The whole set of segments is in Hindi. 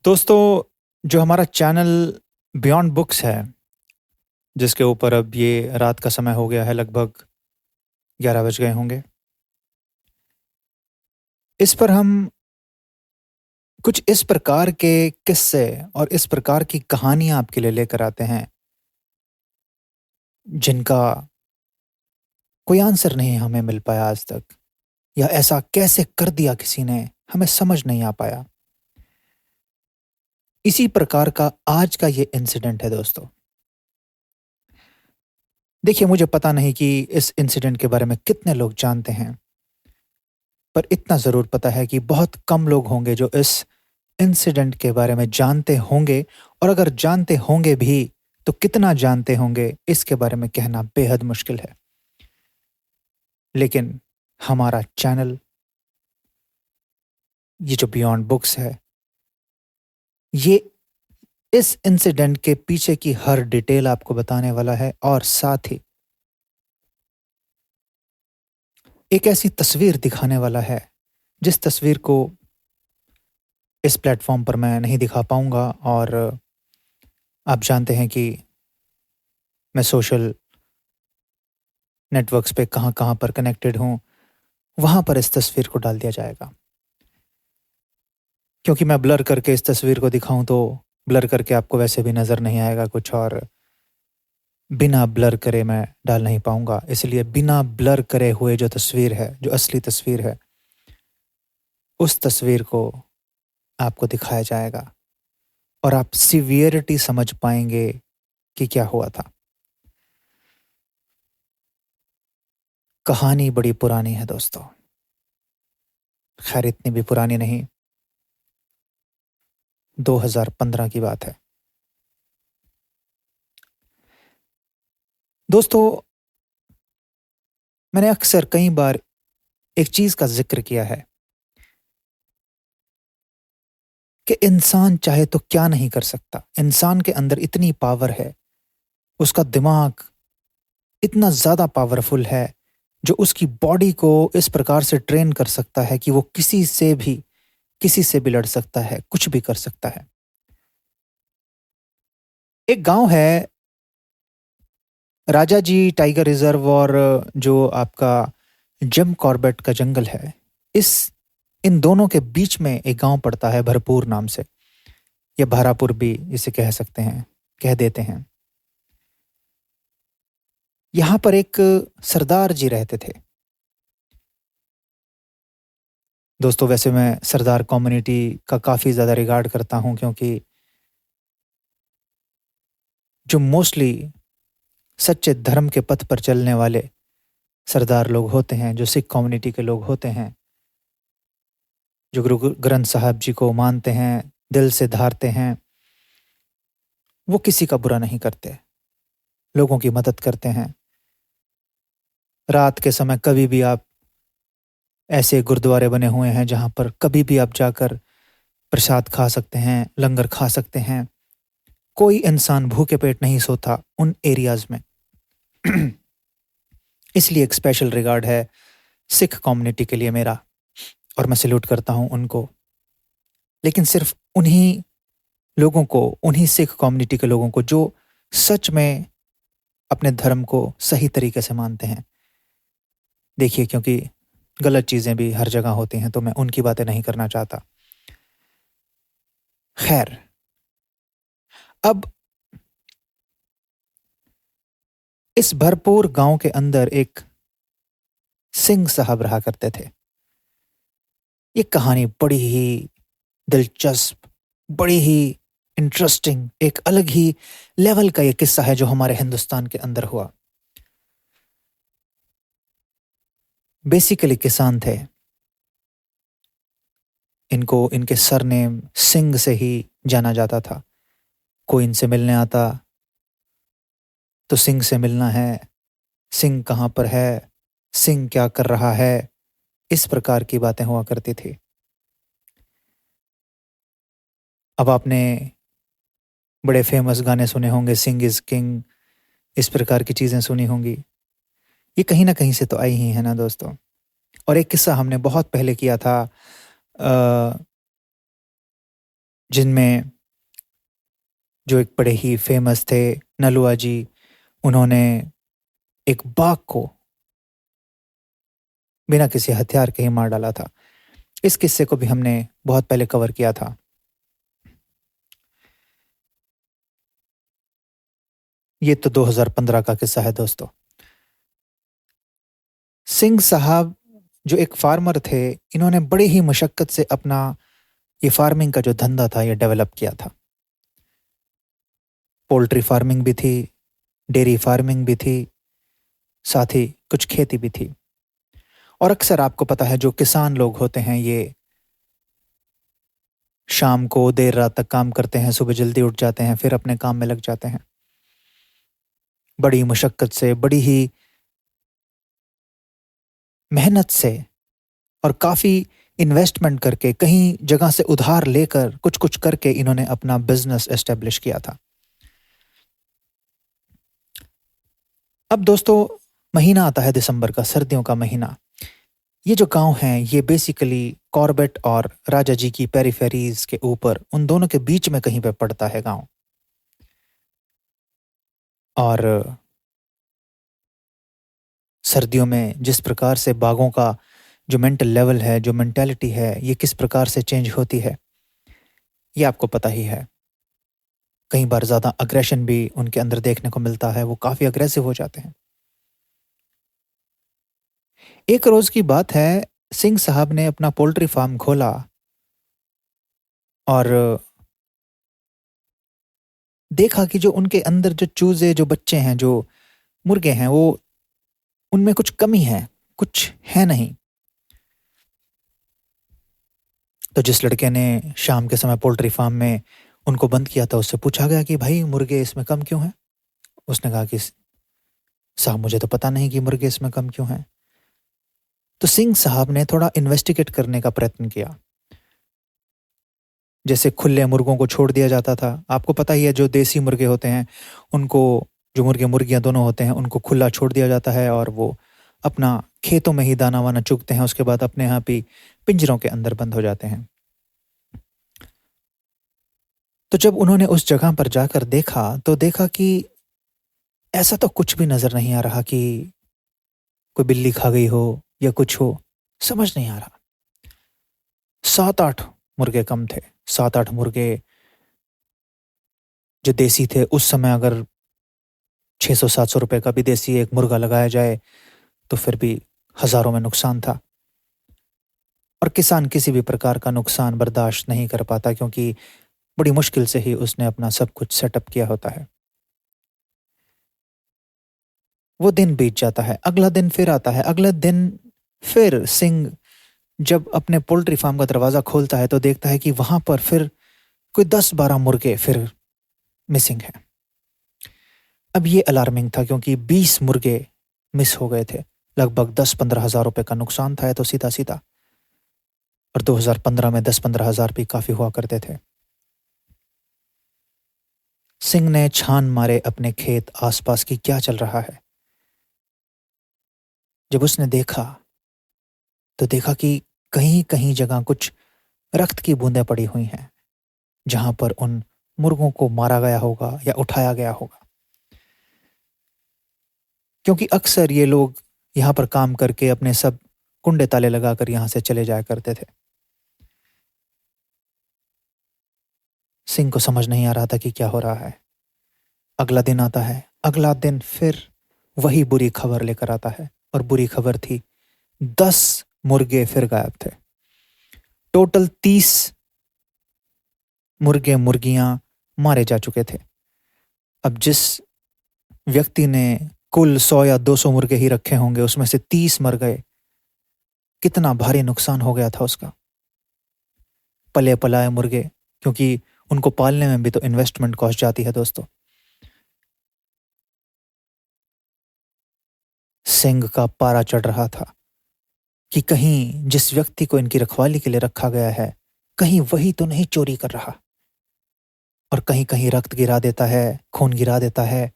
दोस्तों, जो हमारा चैनल बियॉन्ड बुक्स है, जिसके ऊपर अब ये रात का समय हो गया है, लगभग 11 बज गए होंगे। इस पर हम कुछ इस प्रकार के किस्से और इस प्रकार की कहानियाँ आपके लिए लेकर आते हैं, जिनका कोई आंसर नहीं हमें मिल पाया आज तक, या ऐसा कैसे कर दिया किसी ने, हमें समझ नहीं आ पाया। इसी प्रकार का आज का ये इंसिडेंट है दोस्तों। देखिए, मुझे पता नहीं कि इस इंसिडेंट के बारे में कितने लोग जानते हैं, पर इतना ज़रूर पता है कि बहुत कम लोग होंगे जो इस इंसिडेंट के बारे में जानते होंगे, और अगर जानते होंगे भी तो कितना जानते होंगे इसके बारे में कहना बेहद मुश्किल है। लेकिन हमारा चैनल, ये जो बियॉन्ड बुक्स है, ये इस इंसिडेंट के पीछे की हर डिटेल आपको बताने वाला है, और साथ ही एक ऐसी तस्वीर दिखाने वाला है जिस तस्वीर को इस प्लेटफॉर्म पर मैं नहीं दिखा पाऊंगा। और आप जानते हैं कि मैं सोशल नेटवर्क्स पे कहाँ-कहाँ पर कनेक्टेड हूँ, वहाँ पर इस तस्वीर को डाल दिया जाएगा। क्योंकि मैं ब्लर करके इस तस्वीर को दिखाऊँ तो ब्लर करके आपको वैसे भी नज़र नहीं आएगा कुछ, और बिना ब्लर करे मैं डाल नहीं पाऊँगा। इसलिए बिना ब्लर करे हुए जो तस्वीर है, जो असली तस्वीर है, उस तस्वीर को आपको दिखाया जाएगा, और आप सिवियरिटी समझ पाएँगे कि क्या हुआ था। कहानी बड़ी पुरानी है दोस्तों। ख़ैर, इतनी भी पुरानी नहीं, 2015 की बात है। दोस्तों, मैंने अक्सर कई बार एक चीज़ का ज़िक्र किया है कि इंसान चाहे तो क्या नहीं कर सकता। इंसान के अंदर इतनी पावर है, उसका दिमाग इतना ज़्यादा पावरफुल है, जो उसकी बॉडी को इस प्रकार से ट्रेन कर सकता है कि वो किसी से भी लड़ सकता है, कुछ भी कर सकता है। एक गाँव है, राजाजी टाइगर रिज़र्व, और जो आपका जिम कॉर्बेट का जंगल है, इस इन दोनों के बीच में एक गाँव पड़ता है भरपूर नाम से, या भारापुर भी इसे कह सकते हैं, कह देते हैं। यहाँ पर एक सरदार जी रहते थे। दोस्तों, वैसे मैं सरदार कम्युनिटी का काफ़ी ज़्यादा रिगार्ड करता हूँ, क्योंकि जो मोस्टली सच्चे धर्म के पथ पर चलने वाले सरदार लोग होते हैं, जो सिख कम्युनिटी के लोग होते हैं, जो गुरु ग्रंथ साहब जी को मानते हैं, दिल से धारते हैं, वो किसी का बुरा नहीं करते, लोगों की मदद करते हैं। रात के समय कभी भी आप, ऐसे गुरुद्वारे बने हुए हैं जहाँ पर कभी भी आप जाकर प्रसाद खा सकते हैं, लंगर खा सकते हैं। कोई इंसान भूखे पेट नहीं सोता उन एरियाज़ में। इसलिए एक स्पेशल रिगार्ड है सिख कम्युनिटी के लिए मेरा, और मैं सैल्यूट करता हूँ उनको। लेकिन सिर्फ उन्हीं लोगों को, उन्हीं सिख कम्युनिटी के लोगों को जो सच में अपने धर्म को सही तरीके से मानते हैं। देखिए, क्योंकि गलत चीज़ें भी हर जगह होती हैं, तो मैं उनकी बातें नहीं करना चाहता। खैर, अब इस भरपूर गांव के अंदर एक सिंह साहब रहा करते थे। ये कहानी बड़ी ही दिलचस्प, बड़ी ही इंटरेस्टिंग, एक अलग ही लेवल का ये किस्सा है जो हमारे हिंदुस्तान के अंदर हुआ। बेसिकली किसान थे। इनको इनके सरनेम सिंह से ही जाना जाता था। कोई इनसे मिलने आता तो सिंह से मिलना है, सिंह कहाँ पर है, सिंह क्या कर रहा है, इस प्रकार की बातें हुआ करती थी। अब आपने बड़े फेमस गाने सुने होंगे, सिंह इज किंग, इस प्रकार की चीज़ें सुनी होंगी। ये कहीं ना कहीं से तो आई ही है ना दोस्तों। और एक किस्सा हमने बहुत पहले किया था, जिनमें जो एक बड़े ही फेमस थे नलुआ जी, उन्होंने एक बाघ को बिना किसी हथियार के ही मार डाला था। इस किस्से को भी हमने बहुत पहले कवर किया था। ये तो 2015 का किस्सा है दोस्तों। सिंह साहब जो एक फार्मर थे, इन्होंने बड़े ही मशक्कत से अपना ये फार्मिंग का जो धंधा था ये डेवलप किया था। पोल्ट्री फार्मिंग भी थी, डेयरी फार्मिंग भी थी, साथ ही कुछ खेती भी थी। और अक्सर आपको पता है जो किसान लोग होते हैं ये शाम को देर रात तक काम करते हैं, सुबह जल्दी उठ जाते हैं, फिर अपने काम में लग जाते हैं। बड़ी मशक्कत से, बड़ी ही मेहनत से और काफ़ी इन्वेस्टमेंट करके, कहीं जगह से उधार लेकर, कुछ कुछ करके इन्होंने अपना बिजनेस एस्टेब्लिश किया था। अब दोस्तों महीना आता है दिसंबर का, सर्दियों का महीना। ये जो गांव हैं ये बेसिकली कॉर्बेट और राजा जी की पेरीफेरीज के ऊपर, उन दोनों के बीच में कहीं पे पड़ता है गांव। और सर्दियों में जिस प्रकार से बाघों का जो मेंटल लेवल है, जो मेंटेलिटी है, ये किस प्रकार से चेंज होती है ये आपको पता ही है। कई बार ज़्यादा अग्रेशन भी उनके अंदर देखने को मिलता है, वो काफ़ी अग्रेसिव हो जाते हैं। एक रोज की बात है, सिंह साहब ने अपना पोल्ट्री फार्म खोला और देखा कि जो उनके अंदर जो चूजे, जो बच्चे हैं, जो मुर्गे हैं, वो उनमें कुछ कमी है, कुछ है नहीं। तो जिस लड़के ने शाम के समय पोल्ट्री फार्म में उनको बंद किया था, उससे पूछा गया कि भाई मुर्गे इसमें कम क्यों हैं? उसने कहा कि साहब मुझे तो पता नहीं कि मुर्गे इसमें कम क्यों हैं। तो सिंह साहब ने थोड़ा इन्वेस्टिगेट करने का प्रयत्न किया। जैसे खुले मुर्गों को छोड़ दिया जाता था, आपको पता ही है जो देसी मुर्गे होते हैं उनको, जो मुर्गे मुर्गियां दोनों होते हैं, उनको खुला छोड़ दिया जाता है और वो अपना खेतों में ही दाना वाना चुगते हैं, उसके बाद अपने आप ही पिंजरों के अंदर बंद हो जाते हैं। तो जब उन्होंने उस जगह पर जाकर देखा तो देखा कि ऐसा तो कुछ भी नजर नहीं आ रहा कि कोई बिल्ली खा गई हो या कुछ हो, समझ नहीं आ रहा। 7-8 मुर्गे कम थे। 7-8 मुर्गे जो देसी थे उस समय, अगर 600-700 रुपए का भी देसी एक मुर्गा लगाया जाए तो फिर भी हजारों में नुकसान था। और किसान किसी भी प्रकार का नुकसान बर्दाश्त नहीं कर पाता, क्योंकि बड़ी मुश्किल से ही उसने अपना सब कुछ सेटअप किया होता है। वो दिन बीत जाता है, अगला दिन फिर आता है, अगले दिन फिर सिंह जब अपने पोल्ट्री फार्म का दरवाजा खोलता है तो देखता है कि वहां पर फिर कोई 10-12 मुर्गे फिर मिसिंग हैं। अब ये अलार्मिंग था, क्योंकि 20 मुर्गे मिस हो गए थे। लगभग 10-15 हजार रुपए का नुकसान था, तो सीधा सीधा। और 2015 में 10-15 हजार भी काफी हुआ करते थे। सिंह ने छान मारे अपने खेत आसपास की क्या चल रहा है। जब उसने देखा तो देखा कि कहीं कहीं जगह कुछ रक्त की बूंदें पड़ी हुई हैं, जहां पर उन मुर्गों को मारा गया होगा या उठाया गया होगा। क्योंकि अक्सर ये लोग यहाँ पर काम करके अपने सब कुंडे ताले लगाकर यहाँ से चले जाया करते थे। सिंह को समझ नहीं आ रहा था कि क्या हो रहा है। अगला दिन आता है, अगला दिन फिर वही बुरी खबर लेकर आता है, और बुरी खबर थी 10 मुर्गे फिर गायब थे। टोटल 30 मुर्गे मुर्गियां मारे जा चुके थे। अब जिस व्यक्ति ने कुल 100 या 200 मुर्गे ही रखे होंगे, उसमें से 30 मर गए, कितना भारी नुकसान हो गया था उसका। पले पलाए मुर्गे, क्योंकि उनको पालने में भी तो इन्वेस्टमेंट कॉस्ट जाती है दोस्तों। सिंह का पारा चढ़ रहा था कि कहीं जिस व्यक्ति को इनकी रखवाली के लिए रखा गया है, कहीं वही तो नहीं चोरी कर रहा। और कहीं कहीं रक्त गिरा देता है, खून गिरा देता है,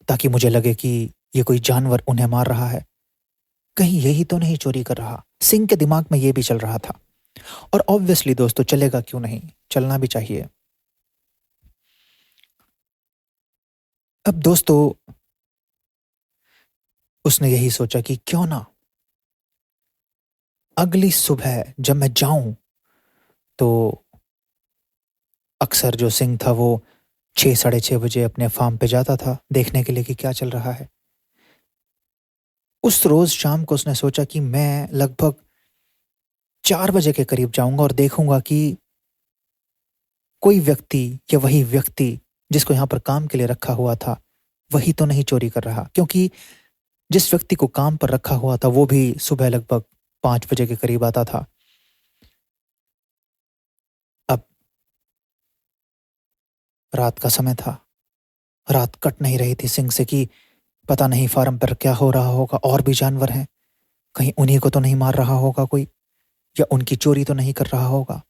ताकि मुझे लगे कि ये कोई जानवर उन्हें मार रहा है। कहीं यही तो नहीं चोरी कर रहा। सिंह के दिमाग में ये भी चल रहा था। और ऑब्वियसली दोस्तों चलेगा क्यों नहीं, चलना भी चाहिए। अब दोस्तों उसने यही सोचा कि क्यों ना अगली सुबह जब मैं जाऊं तो अक्सर जो सिंह था वो 6 साढ़े 6 बजे अपने फार्म पे जाता था देखने के लिए कि क्या चल रहा है। उस रोज शाम को उसने सोचा कि मैं लगभग 4 बजे के करीब जाऊंगा और देखूंगा कि कोई व्यक्ति या वही व्यक्ति जिसको यहाँ पर काम के लिए रखा हुआ था वही तो नहीं चोरी कर रहा, क्योंकि जिस व्यक्ति को काम पर रखा हुआ था वो भी सुबह लगभग 5 बजे के करीब आता था। अब रात का समय था, रात कट नहीं रही थी सिंह से कि पता नहीं फार्म पर क्या हो रहा होगा, और भी जानवर हैं, कहीं उन्हीं को तो नहीं मार रहा होगा कोई, या उनकी चोरी तो नहीं कर रहा होगा।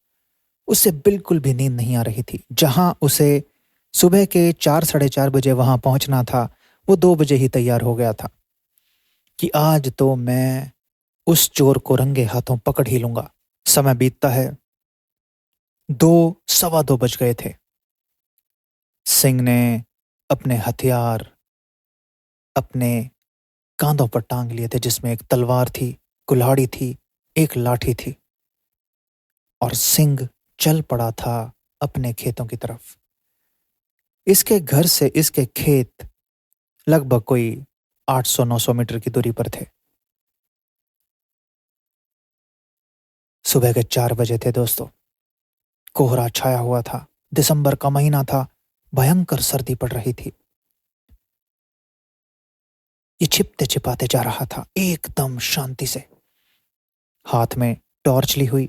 उससे बिल्कुल भी नींद नहीं आ रही थी। जहां उसे सुबह के 4 साढ़े 4 बजे वहां पहुंचना था वो 2 बजे ही तैयार हो गया था कि आज तो मैं उस चोर को रंगे हाथों पकड़ ही लूंगा। समय बीतता है, 2 सवा 2 बज गए थे। सिंह ने अपने हथियार अपने कांधों पर टांग लिए थे, जिसमें एक तलवार थी, कुल्हाड़ी थी, एक लाठी थी, और सिंह चल पड़ा था अपने खेतों की तरफ। इसके घर से इसके खेत लगभग कोई 800-900 मीटर की दूरी पर थे। सुबह के 4 बजे थे दोस्तों। कोहरा छाया हुआ था, दिसंबर का महीना था, भयंकर सर्दी पड़ रही थी। ये छिपते छिपाते जा रहा था एकदम शांति से, हाथ में टॉर्च ली हुई,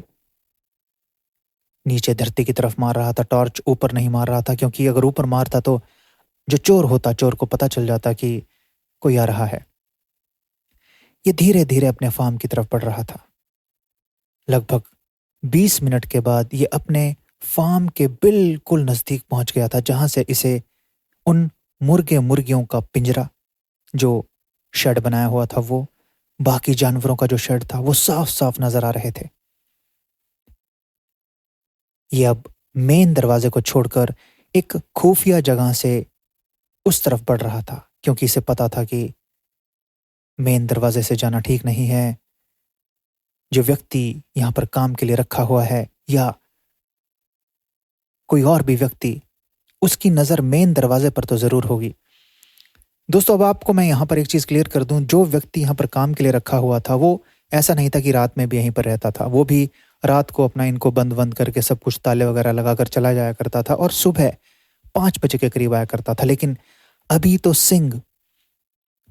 नीचे धरती की तरफ मार रहा था। टॉर्च ऊपर नहीं मार रहा था, क्योंकि अगर ऊपर मारता तो जो चोर होता, चोर को पता चल जाता कि कोई आ रहा है। ये धीरे धीरे अपने फार्म की तरफ बढ़ रहा था। लगभग 20 मिनट के बाद ये अपने फार्म के बिल्कुल नजदीक पहुंच गया था, जहां से इसे उन मुर्गे मुर्गियों का पिंजरा, जो शेड बनाया हुआ था, वो बाकी जानवरों का जो शेड था वो साफ साफ नजर आ रहे थे। ये अब मेन दरवाजे को छोड़कर एक खुफिया जगह से उस तरफ बढ़ रहा था, क्योंकि इसे पता था कि मेन दरवाजे से जाना ठीक नहीं है। जो व्यक्ति यहां पर काम के लिए रखा हुआ है या कोई और भी व्यक्ति, उसकी नजर मेन दरवाजे पर तो जरूर होगी। दोस्तों अब आपको मैं यहां पर एक चीज क्लियर कर दूं, जो व्यक्ति यहां पर काम के लिए रखा हुआ था वो ऐसा नहीं था कि रात में भी यहीं पर रहता था। वो भी रात को अपना इनको बंद बंद करके सब कुछ ताले वगैरह लगाकर चला जाया करता था और सुबह 5 बजे के करीब आया करता था। लेकिन अभी तो सिंह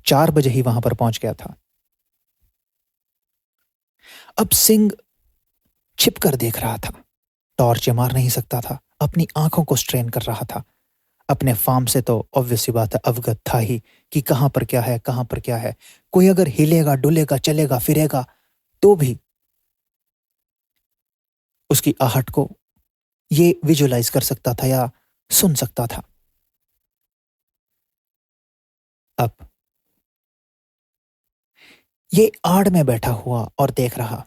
4 बजे ही वहां पर पहुंच गया था। अब सिंह छिप कर देख रहा था, टॉर्च मार नहीं सकता था, अपनी आंखों को स्ट्रेन कर रहा था। अपने फार्म से तो ऑब्वियस सी बात है अवगत था ही कि कहां पर क्या है, कहां पर क्या है। कोई अगर हिलेगा डुलेगा चलेगा फिरेगा तो भी उसकी आहट को ये विजुलाइज कर सकता था या सुन सकता था। अब ये आड़ में बैठा हुआ और देख रहा,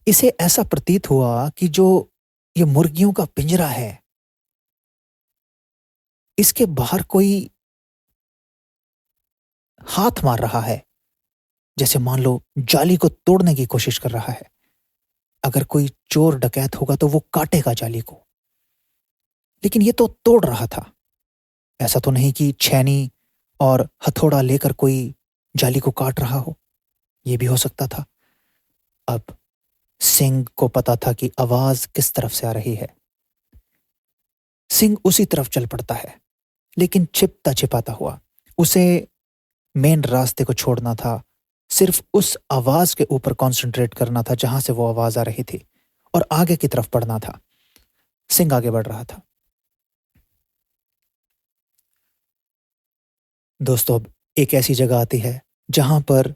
इसे ऐसा प्रतीत हुआ कि जो ये मुर्गियों का पिंजरा है, इसके बाहर कोई हाथ मार रहा है, जैसे मान लो जाली को तोड़ने की कोशिश कर रहा है। अगर कोई चोर डकैत होगा तो वो काटेगा जाली को, लेकिन ये तो तोड़ रहा था। ऐसा तो नहीं कि छैनी और हथौड़ा लेकर कोई जाली को काट रहा हो, ये भी हो सकता था। अब सिंह को पता था कि आवाज किस तरफ से आ रही है। सिंह उसी तरफ चल पड़ता है, लेकिन छिपता छिपाता हुआ। उसे मेन रास्ते को छोड़ना था, सिर्फ उस आवाज के ऊपर कंसंट्रेट करना था जहां से वो आवाज आ रही थी, और आगे की तरफ बढ़ना था। सिंह आगे बढ़ रहा था। दोस्तों अब एक ऐसी जगह आती है जहां पर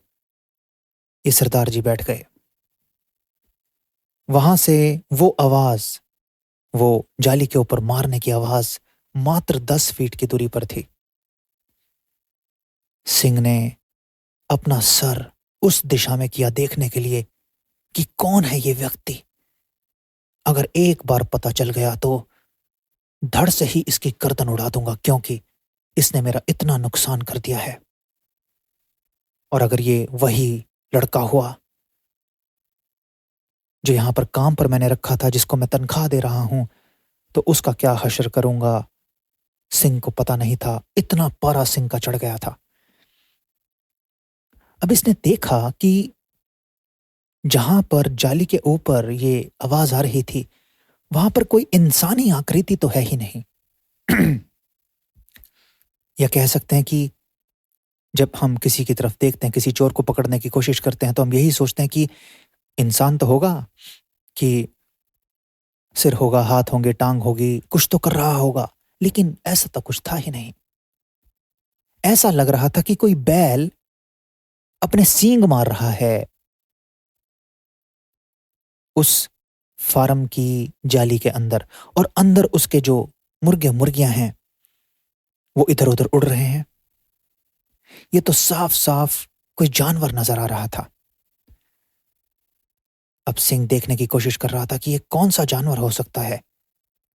ये सरदार जी बैठ गए। वहां से वो आवाज, वो जाली के ऊपर मारने की आवाज मात्र 10 फीट की दूरी पर थी। सिंह ने अपना सर उस दिशा में किया देखने के लिए कि कौन है ये व्यक्ति। अगर एक बार पता चल गया तो धड़ से ही इसकी गर्दन उड़ा दूंगा, क्योंकि इसने मेरा इतना नुकसान कर दिया है। और अगर ये वही लड़का हुआ जो यहां पर काम पर मैंने रखा था, जिसको मैं तनख्वाह दे रहा हूं, तो उसका क्या हश्र करूंगा। सिंह को पता नहीं था, इतना पारा सिंह का चढ़ गया था। अब इसने देखा कि जहां पर जाली के ऊपर ये आवाज आ रही थी, वहां पर कोई इंसानी आकृति तो है ही नहीं। या कह सकते हैं कि जब हम किसी की तरफ देखते हैं, किसी चोर को पकड़ने की कोशिश करते हैं, तो हम यही सोचते हैं कि इंसान तो होगा, कि सिर होगा, हाथ होंगे, टांग होगी, कुछ तो कर रहा होगा। लेकिन ऐसा तो कुछ था ही नहीं। ऐसा लग रहा था कि कोई बैल अपने सींग मार रहा है उस फार्म की जाली के अंदर, और अंदर उसके जो मुर्गे मुर्गियां हैं वो इधर उधर उड़ रहे हैं। ये तो साफ साफ कोई जानवर नजर आ रहा था। अब सिंह देखने की कोशिश कर रहा था कि ये कौन सा जानवर हो सकता है,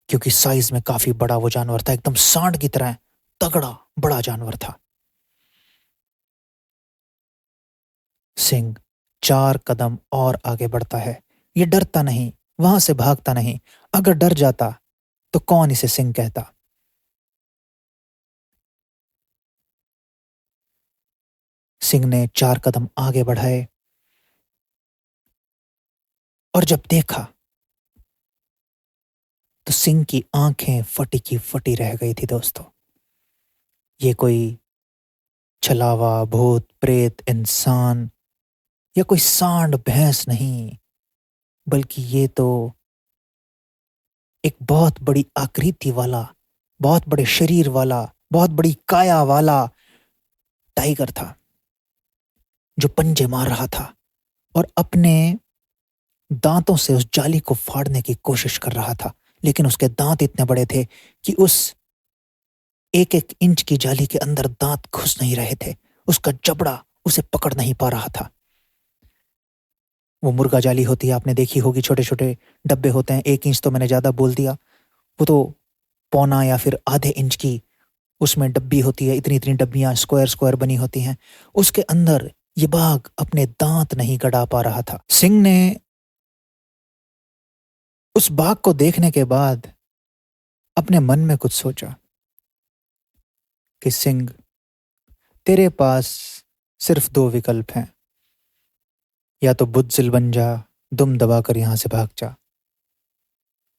क्योंकि साइज में काफी बड़ा वो जानवर था, एकदम सांड की तरह तगड़ा बड़ा जानवर था। सिंह 4 कदम और आगे बढ़ता है। ये डरता नहीं, वहां से भागता नहीं। अगर डर जाता तो कौन इसे सिंह कहता। सिंह ने 4 कदम आगे बढ़ाए, और जब देखा तो सिंह की आंखें फटी की फटी रह गई थी। दोस्तों, ये कोई छलावा, भूत प्रेत, इंसान या कोई सांड भैंस नहीं, बल्कि ये तो एक बहुत बड़ी आकृति वाला, बहुत बड़े शरीर वाला, बहुत बड़ी काया वाला टाइगर था, जो पंजे मार रहा था और अपने दांतों से उस जाली को फाड़ने की कोशिश कर रहा था। लेकिन उसके दांत इतने बड़े थे कि उस 1-1 इंच की जाली के अंदर दांत घुस नहीं रहे थे। उसका जबड़ा उसे पकड़ नहीं पा रहा था। वो मुर्गा जाली होती है, आपने देखी होगी, छोटे छोटे डब्बे होते हैं। 1 इंच तो मैंने ज्यादा बोल दिया, वो तो पौना या फिर आधे इंच की उसमें डब्बी होती है। इतनी इतनी डब्बियां स्क्वायर स्क्वायर बनी होती हैं। उसके अंदर ये बाघ अपने दांत नहीं गड़ा पा रहा था। सिंह ने उस बाघ को देखने के बाद अपने मन में कुछ सोचा कि सिंह, तेरे पास सिर्फ 2 विकल्प हैं। या तो बुज़दिल बन जा, दुम दबाकर यहां से भाग जा,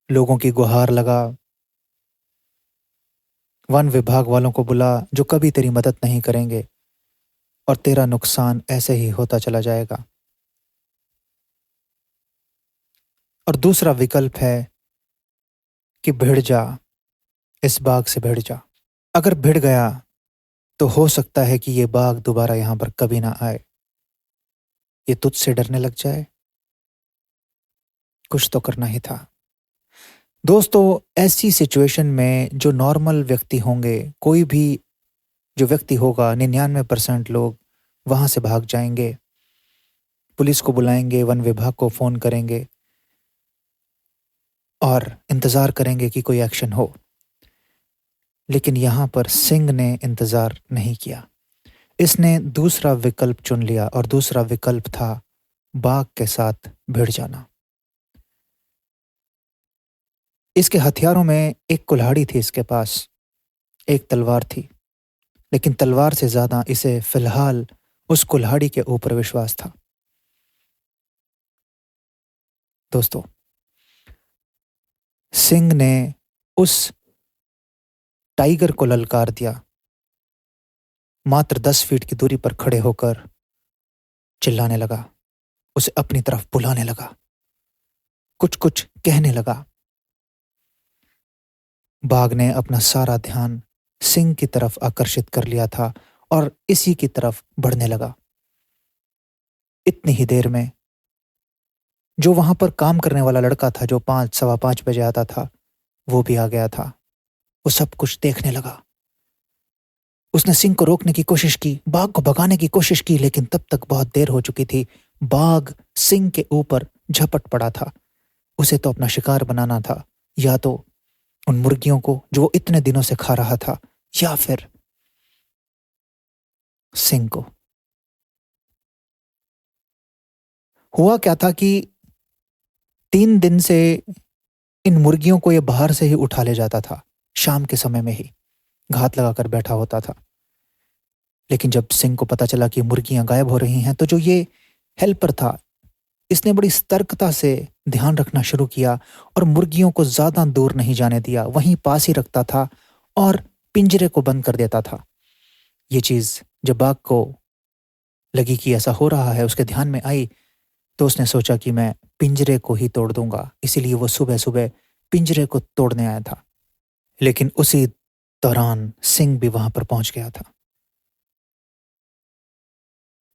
लोगों की गुहार लगा, वन विभाग वालों को बुला जो कभी तेरी मदद नहीं करेंगे, और तेरा नुकसान ऐसे ही होता चला जाएगा। और दूसरा विकल्प है कि भिड़ जा, इस बाघ से भिड़ जा। अगर भिड़ गया तो हो सकता है कि ये बाघ दोबारा यहां पर कभी ना आए, ये तुझसे डरने लग जाए। कुछ तो करना ही था। दोस्तों, ऐसी सिचुएशन में जो नॉर्मल व्यक्ति होंगे, कोई भी जो व्यक्ति होगा, 99% लोग वहां से भाग जाएंगे, पुलिस को बुलाएंगे, वन विभाग को फोन करेंगे और इंतजार करेंगे कि कोई एक्शन हो। लेकिन यहां पर सिंह ने इंतजार नहीं किया। इसने दूसरा विकल्प चुन लिया, और दूसरा विकल्प था बाघ के साथ भिड़ जाना। इसके हथियारों में एक कुल्हाड़ी थी, इसके पास एक तलवार थी, लेकिन तलवार से ज्यादा इसे फिलहाल उस कुल्हाड़ी के ऊपर विश्वास था। दोस्तों, सिंह ने उस टाइगर को ललकार दिया। मात्र 10 फीट की दूरी पर खड़े होकर चिल्लाने लगा, उसे अपनी तरफ बुलाने लगा, कुछ कुछ कहने लगा। बाघ ने अपना सारा ध्यान सिंह की तरफ आकर्षित कर लिया था और इसी की तरफ बढ़ने लगा। इतनी ही देर में जो वहां पर काम करने वाला लड़का था, जो 5-5:15 बजे आता था, वो भी आ गया था। वो सब कुछ देखने लगा। उसने सिंह को रोकने की कोशिश की, बाघ को भगाने की कोशिश की, लेकिन तब तक बहुत देर हो चुकी थी। बाघ सिंह के ऊपर झपट पड़ा था। उसे तो अपना शिकार बनाना था, या तो उन मुर्गियों को जो वो इतने दिनों से खा रहा था, या फिर सिंह को। हुआ क्या था कि 3 दिन से इन मुर्गियों को ये बाहर से ही उठा ले जाता था, शाम के समय में ही घात लगाकर बैठा होता था। लेकिन जब सिंह को पता चला कि मुर्गियां गायब हो रही हैं, तो जो ये हेल्पर था, इसने बड़ी सतर्कता से ध्यान रखना शुरू किया और मुर्गियों को ज्यादा दूर नहीं जाने दिया, वहीं पास ही रखता था और पिंजरे को बंद कर देता था। ये चीज जब बाघ को लगी कि ऐसा हो रहा है, उसके ध्यान में आई, तो उसने सोचा कि मैं पिंजरे को ही तोड़ दूंगा। इसीलिए वो सुबह सुबह पिंजरे को तोड़ने आया था। लेकिन उसी दौरान सिंह भी वहां पर पहुंच गया था।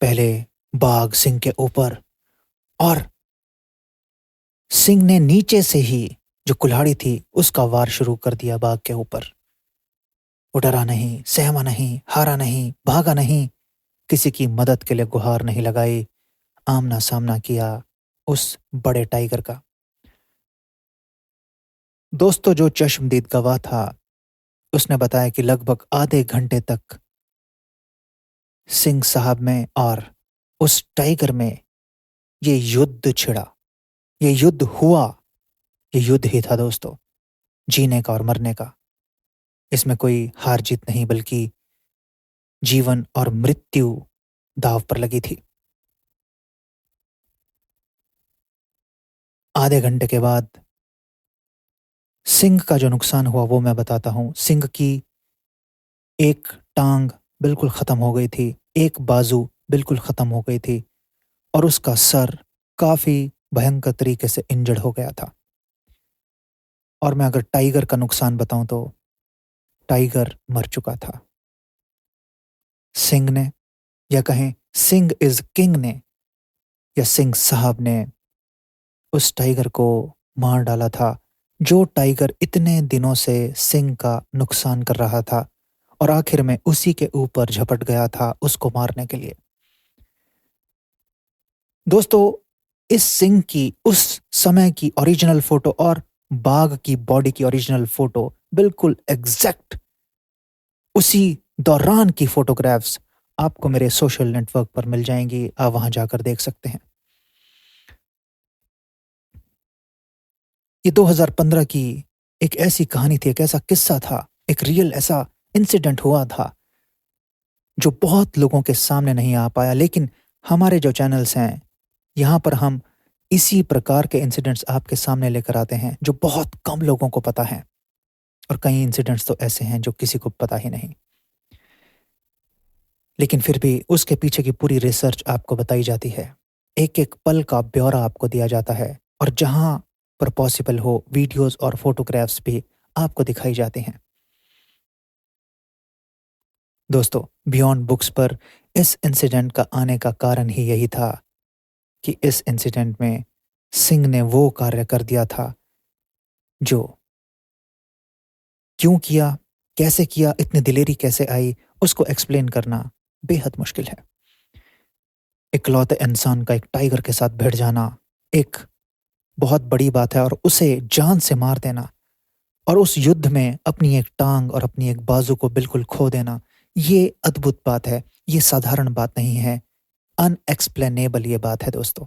पहले बाघ सिंह के ऊपर, और सिंह ने नीचे से ही जो कुल्हाड़ी थी उसका वार शुरू कर दिया बाघ के ऊपर। वो डरा नहीं, सहमा नहीं, हारा नहीं, भागा नहीं, किसी की मदद के लिए गुहार नहीं लगाई, आमना सामना किया उस बड़े टाइगर का। दोस्तों, जो चश्मदीद गवाह था, उसने बताया कि लगभग आधे घंटे तक सिंह साहब में और उस टाइगर में ये युद्ध छिड़ा, ये युद्ध हुआ। ये युद्ध ही था दोस्तों, जीने का और मरने का। इसमें कोई हार जीत नहीं, बल्कि जीवन और मृत्यु दांव पर लगी थी। आधे घंटे के बाद सिंह का जो नुकसान हुआ वो मैं बताता हूं। सिंह की एक टांग बिल्कुल खत्म हो गई थी, एक बाजू बिल्कुल खत्म हो गई थी, और उसका सर काफी भयंकर तरीके से इंजर्ड हो गया था। और मैं अगर टाइगर का नुकसान बताऊं तो टाइगर मर चुका था। सिंह ने, या कहें सिंह इज किंग ने, या सिंह साहब ने उस टाइगर को मार डाला था, जो टाइगर इतने दिनों से सिंह का नुकसान कर रहा था, और आखिर में उसी के ऊपर झपट गया था उसको मारने के लिए। दोस्तों, इस सिंह की उस समय की ओरिजिनल फोटो और बाघ की बॉडी की ओरिजिनल फोटो बिल्कुल एग्जैक्ट उसी दौरान की फोटोग्राफ्स आपको मेरे सोशल नेटवर्क पर मिल जाएंगी, आप वहां जाकर देख सकते हैं। ये 2015 की एक ऐसी कहानी थी, एक ऐसा किस्सा था, एक रियल ऐसा इंसिडेंट हुआ था जो बहुत लोगों के सामने नहीं आ पाया। लेकिन हमारे जो चैनल्स हैं, यहाँ पर हम इसी प्रकार के इंसिडेंट्स आपके सामने लेकर आते हैं जो बहुत कम लोगों को पता है, और कई इंसिडेंट्स तो ऐसे हैं जो किसी को पता ही नहीं। लेकिन फिर भी उसके पीछे की पूरी रिसर्च आपको बताई जाती है, एक एक पल का ब्यौरा आपको दिया जाता है, और जहां पर पॉसिबल हो वीडियोस और फोटोग्राफ्स भी आपको दिखाई जाती हैं। दोस्तों, बियॉन्ड बुक्स पर इस इंसिडेंट का आने का कारण ही यही था कि इस इंसिडेंट में सिंह ने वो कार्य कर दिया था जो क्यों किया, कैसे किया, इतनी दिलेरी कैसे आई, उसको एक्सप्लेन करना बेहद मुश्किल है। इकलौते इंसान का एक टाइगर के साथ भिड़ जाना एक बहुत बड़ी बात है, और उसे जान से मार देना, और उस युद्ध में अपनी एक टांग और अपनी एक बाजू को बिल्कुल खो देना, ये अद्भुत बात है, ये साधारण बात नहीं है, अनएक्सप्लेनेबल ये बात है दोस्तों।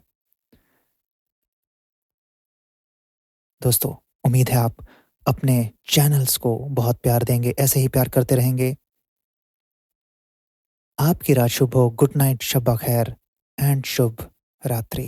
दोस्तों, उम्मीद है आप अपने चैनल्स को बहुत प्यार देंगे, ऐसे ही प्यार करते रहेंगे। आपकी रात शुभ हो। गुड नाइट, शब्बा खैर एंड शुभ रात्रि।